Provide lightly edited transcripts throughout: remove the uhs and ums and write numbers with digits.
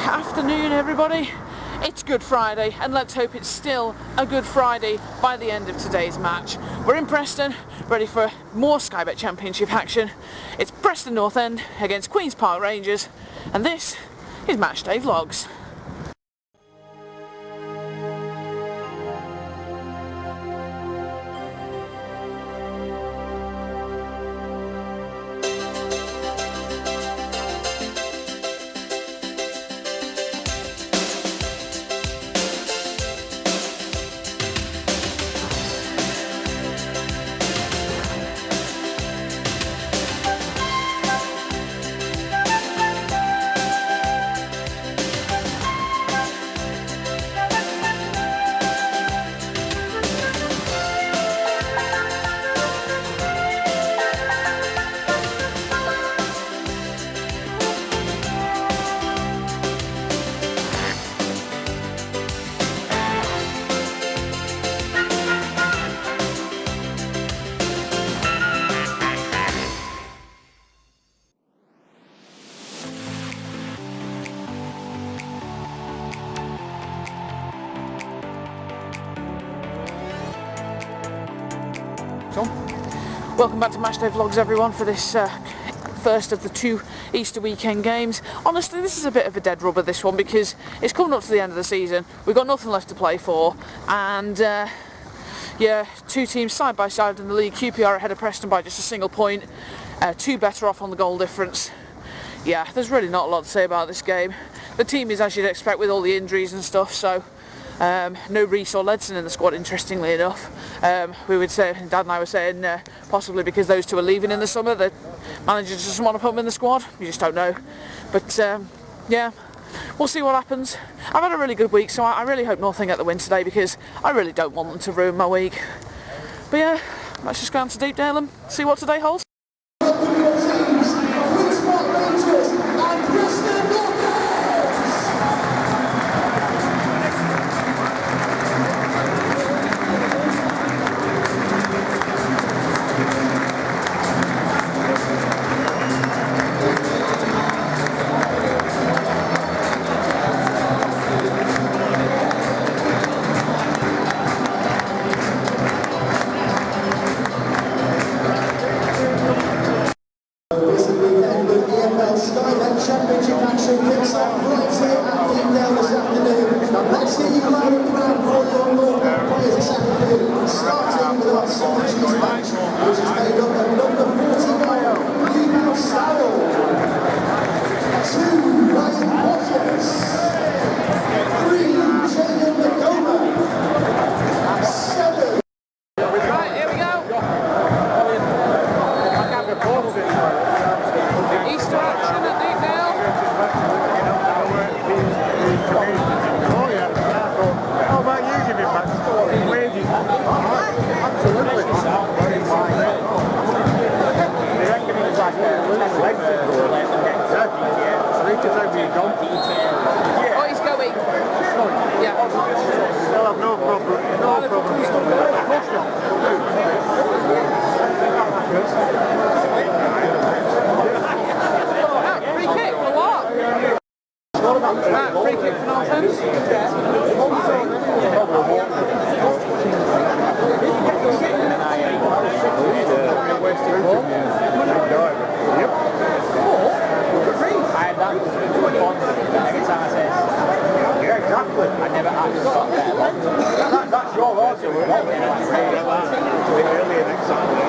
afternoon, everybody. It's Good Friday, and let's hope it's still a Good Friday by the end of today's match. We're in Preston, ready for more Sky Bet Championship action. It's Preston North End against Queen's Park Rangers, and this is Matchday Vlogs. Welcome back to Matchday Vlogs, everyone, for this first of the two Easter weekend games. Honestly, this is a bit of a dead rubber, this one, because it's coming up to the end of the season. We've got nothing left to play for, and yeah, two teams side by side in the league. QPR ahead of Preston by just a single point, two better off on the goal difference. Yeah, there's really not a lot to say about this game. The team is as you'd expect with all the injuries and stuff, so no Reece or Ledson in the squad, interestingly enough. We would say, Dad and I were saying, possibly because those two are leaving in the summer, the manager just doesn't want to put them in the squad. You just don't know. But yeah, we'll see what happens. I've had a really good week, so I really hope Northern get the win today, because I really don't want them to ruin my week. But yeah, let's just go on to Deepdale and see what today holds. Sky Bet Championship action kicks off right here at Deepdale this afternoon. Now let's hear you loud and proud for your Northern players this afternoon, starting with our Socrates match, which is made up of number 49, Blue Style, 2, Ryan Hodges, 3, Jaden Magoma, 7. Right, here we go. Easter action at Deepdale. Oh yeah. How about you giving back wages? Absolutely. They reckon it's like less legs to go. I think it's over your gone. Oh, he's going. Yeah. Still have no problem. No Free kick for what? Matt, free kick for North End? I had that every time I say, yeah, exactly. I never actually got there. That's your order. Earlier next Saturday.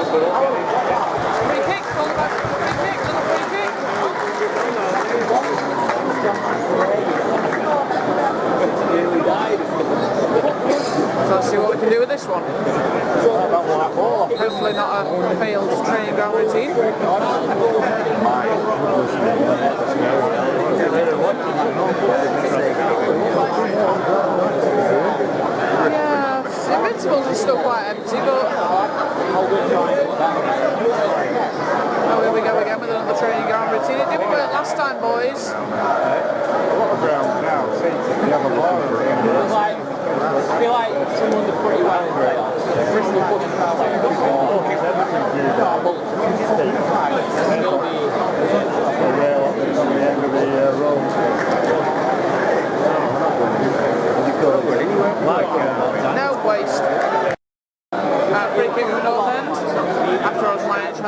Free kick, all about free kick, little free kick. So let's see what we can do with this one. Hopefully not a failed training ground routine. Yeah, the Invincibles are still quite empty, but oh, here we go again with another training ground routine. It didn't work last time, boys. A lot of ground now. See, you have a bar over here. I feel like someone did pretty well in playoffs. Bristol pushed past like before. It's going to be...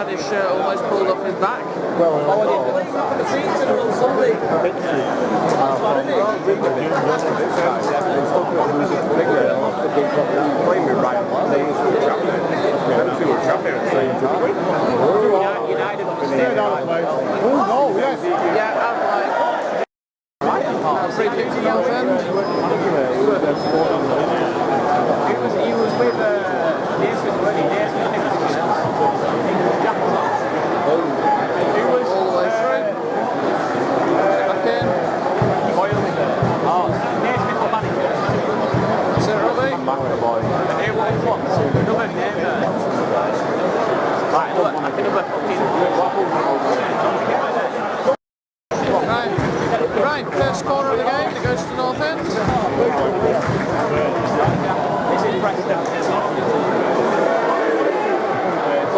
had his shirt almost pulled off his back. Free kick to North End. He was with All the way through. Back in. That's it, Robbie. Right, first corner of the game, it goes to North End. This is Preston.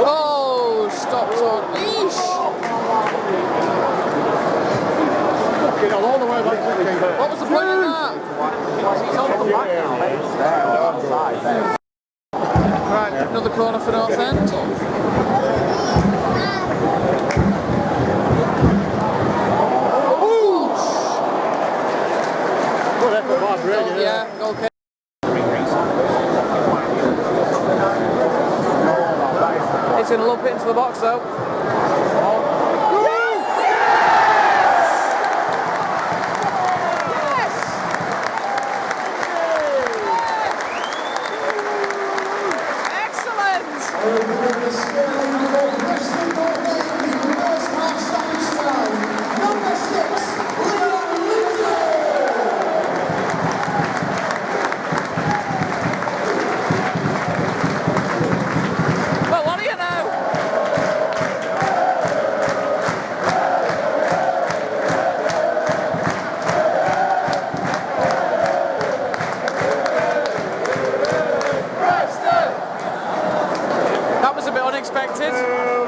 Oh, stopped on. Eesh! What was the point in that? Right, another corner for North End. Yeah, goal kick. He's going to lump it into the box though.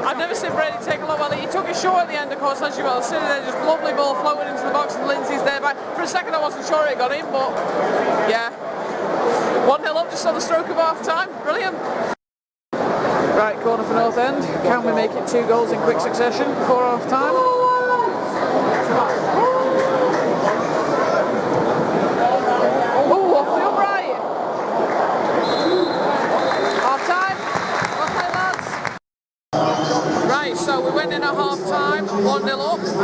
I've never seen Brady take a lot. Well, he took a shot at the end, of course, as you will. Sitting there, just lovely ball floating into the box, and Lindsay's there back. For a second, I wasn't sure it got in, but yeah. 1-0 up just on the stroke of half time. Brilliant. Right, corner for North End. Can we make it 2 goals in quick succession before half time? Oh, off the upright. Half time. Right, so we went in at half time, 1-0 up, and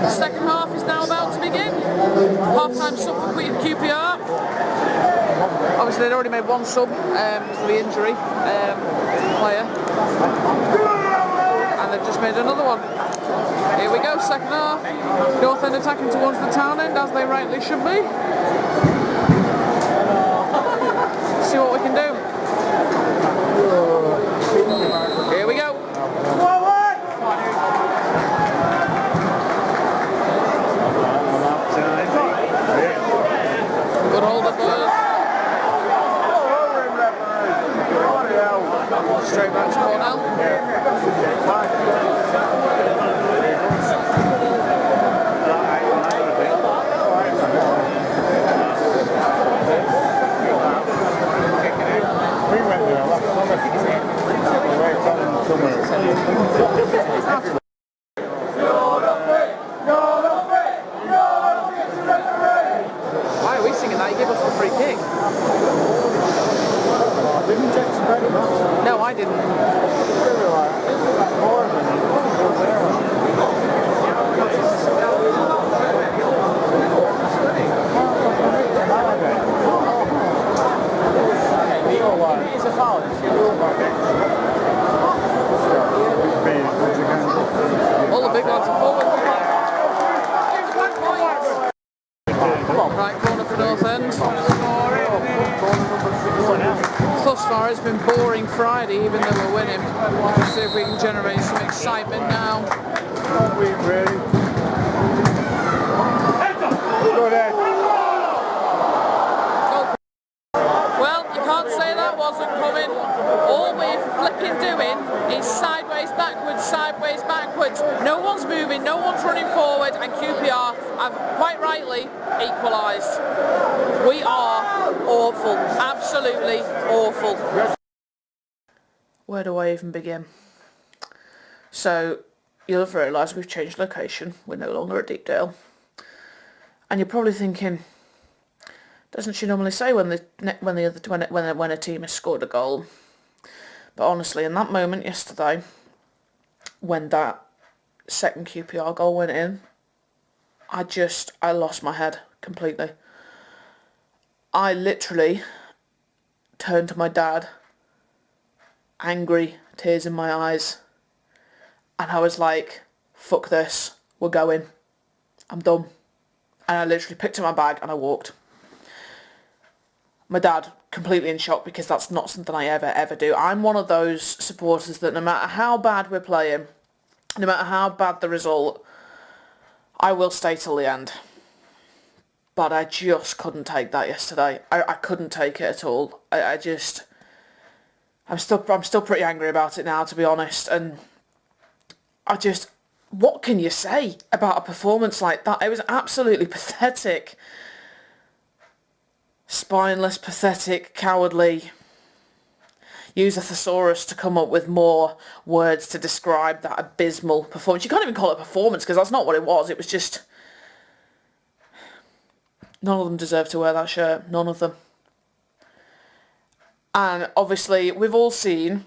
the second half is now about to begin. Half time sub for QPR. Obviously, they'd already made 1 sub because of the injury player, and they've just made another one. Here we go, second half. North End attacking towards the town end, as they rightly should be. See what we can do. Here we go. Good hold up, boys. Straight back to Cornell. Why are we singing that? You gave us the free kick. No, I didn't. It's a foul. All the big lads are forward. Right, corner for North End. Thus far it's been boring Friday, even though we're winning. Let's see if we can generate some excitement now. Well, you can't say that wasn't coming. All we're flipping doing is sideways, backwards. No one's moving, no one's running forward, and QPR have quite rightly equalised. We are awful, absolutely awful. where do I even begin? So, you'll have realised we've changed location. We're no longer at Deepdale. And you're probably thinking, doesn't she normally say when a team has scored a goal? But honestly, in that moment yesterday, when that second QPR goal went in, I lost my head completely. I literally turned to my dad, angry, tears in my eyes, and I was like, fuck this, we're going, I'm done. And I literally picked up my bag and I walked. My dad, completely in shock, because that's not something I ever do. I'm one of those supporters that no matter how bad we're playing, no matter how bad the result, I will stay till the end. But I just couldn't take that yesterday. I couldn't take it at all. I'm still pretty angry about it now, to be honest. And what can you say about a performance like that? It was absolutely pathetic. Spineless, pathetic, cowardly. Use a thesaurus to come up with more words to describe that abysmal performance. You can't even call it a performance, because that's not what it was. It was just... None of them deserve to wear that shirt. None of them. And obviously, we've all seen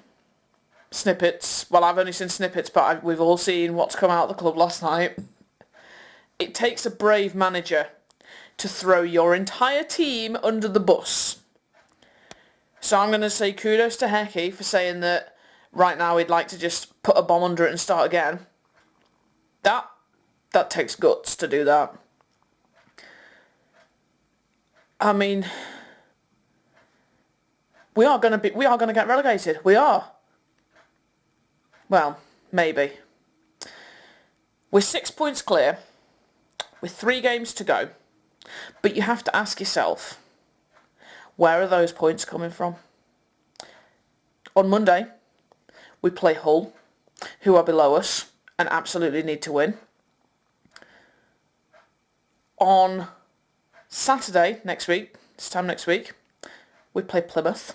snippets. Well, I've only seen snippets, but we've all seen what's come out of the club last night. It takes a brave manager to throw your entire team under the bus. So I'm going to say kudos to Hecky for saying that right now he'd like to just put a bomb under it and start again. That takes guts to do that. I mean, we are going to get relegated. We are. Well, maybe. We're 6 points clear with 3 games to go. But you have to ask yourself, where are those points coming from? On Monday, we play Hull, who are below us and absolutely need to win. On Saturday this time next week, we play Plymouth,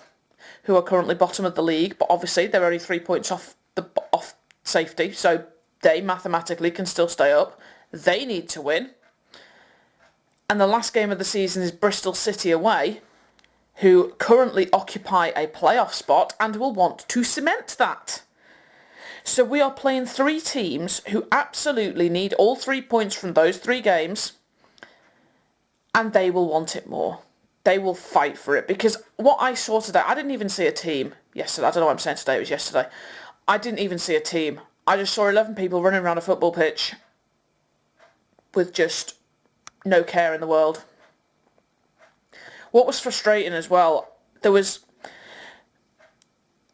who are currently bottom of the league, but obviously they're only 3 points off safety, so they mathematically can still stay up. They need to win. And the last game of the season is Bristol City away, who currently occupy a playoff spot and will want to cement that. So we are playing 3 teams who absolutely need all 3 points from those 3 games, and they will want it more. They will fight for it, because what I saw today, I didn't even see a team yesterday. I don't know what I'm saying today, it was yesterday. I didn't even see a team. I just saw 11 people running around a football pitch with just no care in the world. What was frustrating as well,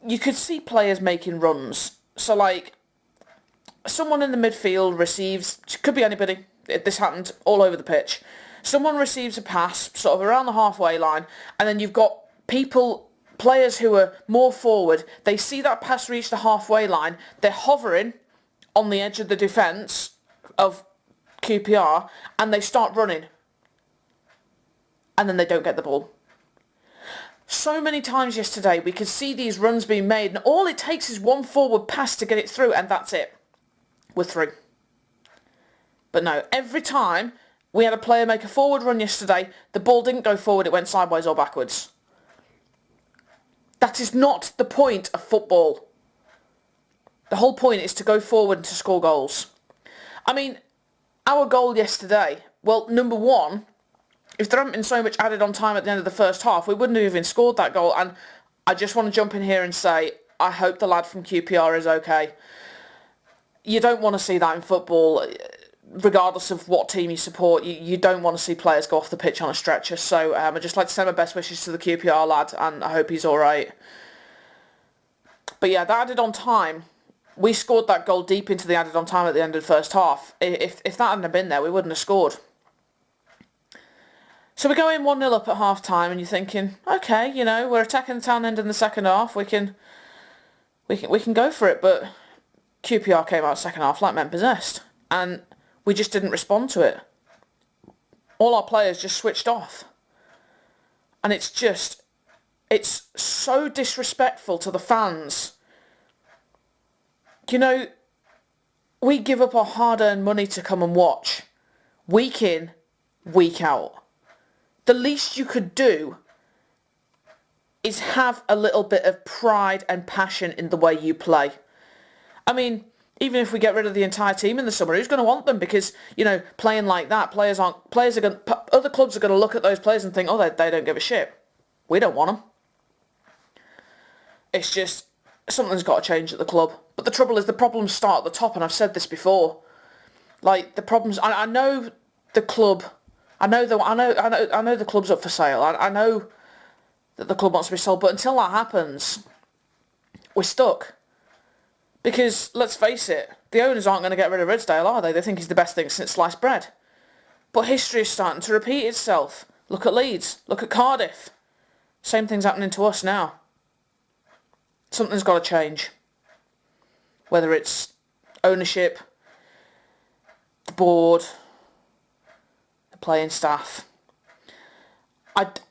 you could see players making runs. So like, someone in the midfield receives, could be anybody, this happened all over the pitch. Someone receives a pass sort of around the halfway line, and then you've got players who are more forward, they see that pass reach the halfway line, they're hovering on the edge of the defence of QPR, and they start running. And then they don't get the ball. So many times yesterday we could see these runs being made, and all it takes is one forward pass to get it through, and that's it. We're through. But no, every time we had a player make a forward run yesterday, the ball didn't go forward, it went sideways or backwards. That is not the point of football. The whole point is to go forward and to score goals. I mean, our goal yesterday, well, number one, if there hadn't been so much added on time at the end of the first half, we wouldn't have even scored that goal. And I just want to jump in here and say, I hope the lad from QPR is okay. You don't want to see that in football, regardless of what team you support. You don't want to see players go off the pitch on a stretcher. So I'd just like to send my best wishes to the QPR lad, and I hope he's all right. But yeah, that added on time, we scored that goal deep into the added on time at the end of the first half. If that hadn't been there, we wouldn't have scored. So we're going 1-0 up at half time, and you're thinking, okay, we're attacking the town end in the second half. We can go for it. But QPR came out second half like men possessed, and we just didn't respond to it. All our players just switched off, and it's so disrespectful to the fans you know, we give up our hard-earned money to come and watch, week in, week out. The least you could do is have a little bit of pride and passion in the way you play. I mean, even if we get rid of the entire team in the summer, who's going to want them? Because, you know, playing like that, other clubs are going to look at those players and think, oh, they don't give a shit. We don't want them. It's just, something's got to change at the club. But the trouble is, the problems start at the top, and I've said this before. Like, the problems, I know the club, I know the club's up for sale. I know that the club wants to be sold, but until that happens, we're stuck. Because, let's face it, the owners aren't going to get rid of Ridsdale, are they? They think he's the best thing since sliced bread. But history is starting to repeat itself. Look at Leeds. Look at Cardiff. Same thing's happening to us now. Something's got to change. Whether it's ownership, the board, the playing staff.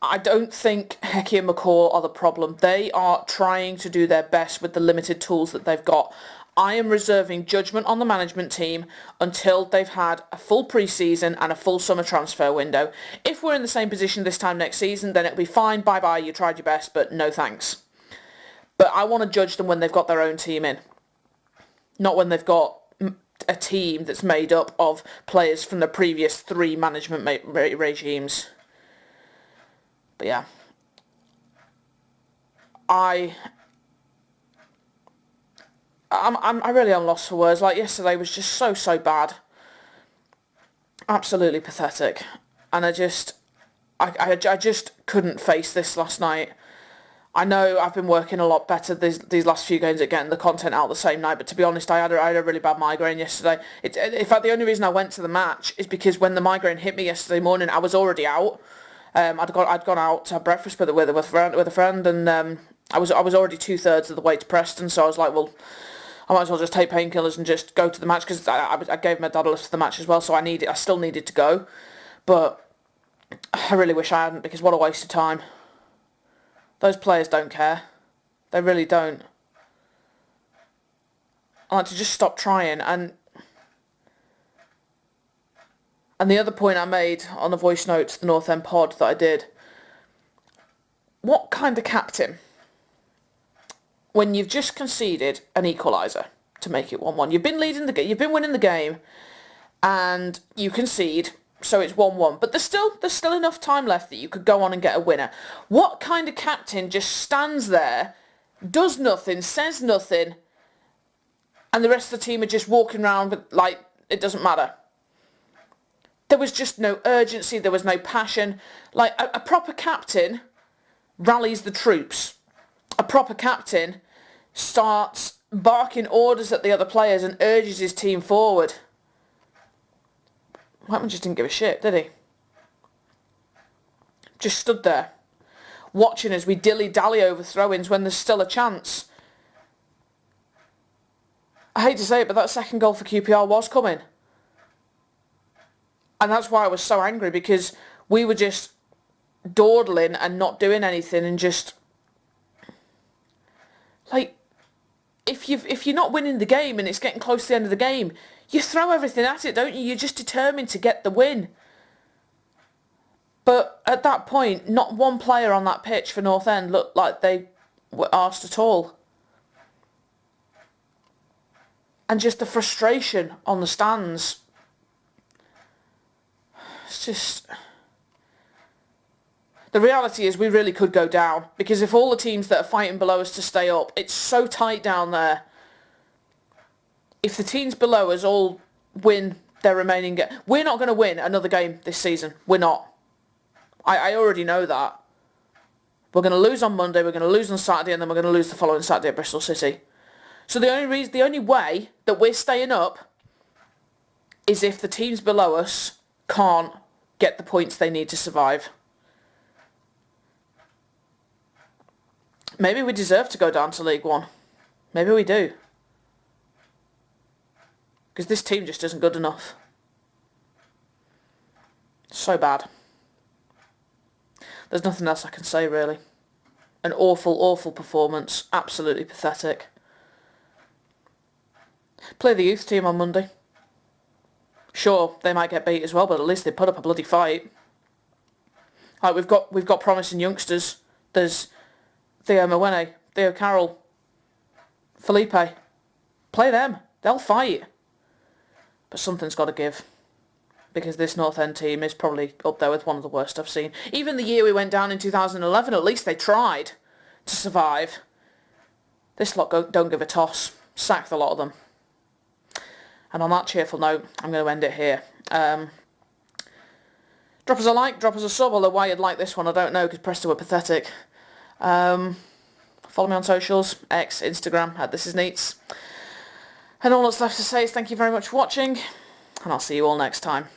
I don't think Hecky and McCall are the problem. They are trying to do their best with the limited tools that they've got. I am reserving judgment on the management team until they've had a full pre-season and a full summer transfer window. If we're in the same position this time next season, then it'll be fine. Bye-bye, you tried your best, but no thanks. But I want to judge them when they've got their own team in. Not when they've got a team that's made up of players from the previous 3 management regimes. But yeah, I really am lost for words. Like, yesterday was just so bad, absolutely pathetic, and I just couldn't face this last night. I know I've been working a lot better these last few games at getting the content out the same night, but to be honest, I had a really bad migraine yesterday. In fact, the only reason I went to the match is because when the migraine hit me yesterday morning, I was already out. I'd gone out to have breakfast with a friend, and I was already 2/3 of the way to Preston, so I was like, well, I might as well just take painkillers and just go to the match, because I gave my dad a lift to the match as well, so I still needed to go, but I really wish I hadn't, because what a waste of time. Those players don't care. They really don't. I like to just stop trying, and the other point I made on the voice note to the North End pod that I did, what kind of captain, when you've just conceded an equaliser to make it 1-1, you've been winning the game, and you concede, so it's 1-1, but there's still enough time left that you could go on and get a winner. What kind of captain just stands there, does nothing, says nothing, and the rest of the team are just walking around like it doesn't matter? There was just no urgency, there was no passion. Like, a proper captain rallies the troops. A proper captain starts barking orders at the other players and urges his team forward. Whiteman just didn't give a shit, did he? Just stood there, watching as we dilly-dally over throw-ins when there's still a chance. I hate to say it, but that second goal for QPR was coming. And that's why I was so angry, because we were just dawdling and not doing anything, and just, like, if you're not winning the game and it's getting close to the end of the game, you throw everything at it, don't you? You're just determined to get the win. But at that point, not one player on that pitch for North End looked like they were arsed at all. And just the frustration on the stands. It's just... The reality is we really could go down, because if all the teams that are fighting below us to stay up, it's so tight down there. If the teams below us all win their remaining game, we're not going to win another game this season. We're not. I already know that. We're going to lose on Monday, we're going to lose on Saturday, and then we're going to lose the following Saturday at Bristol City. So the only way that we're staying up is if the teams below us can't get the points they need to survive. Maybe we deserve to go down to League One. Maybe we do. Because this team just isn't good enough. So bad. There's nothing else I can say, really. An awful, awful performance. Absolutely pathetic. Play the youth team on Monday. Sure, they might get beat as well, but at least they put up a bloody fight. Like, we've got promising youngsters. There's Theo Mwene, Theo Carroll, Felipe. Play them. They'll fight. But something's got to give. Because this North End team is probably up there with one of the worst I've seen. Even the year we went down in 2011, at least they tried to survive. This lot don't give a toss. Sack the lot of them. And on that cheerful note, I'm going to end it here. Drop us a like, drop us a sub, although why you'd like this one I don't know, because Preston were pathetic. Follow me on socials, X, Instagram, at ThisisNeats. And all that's left to say is thank you very much for watching, and I'll see you all next time.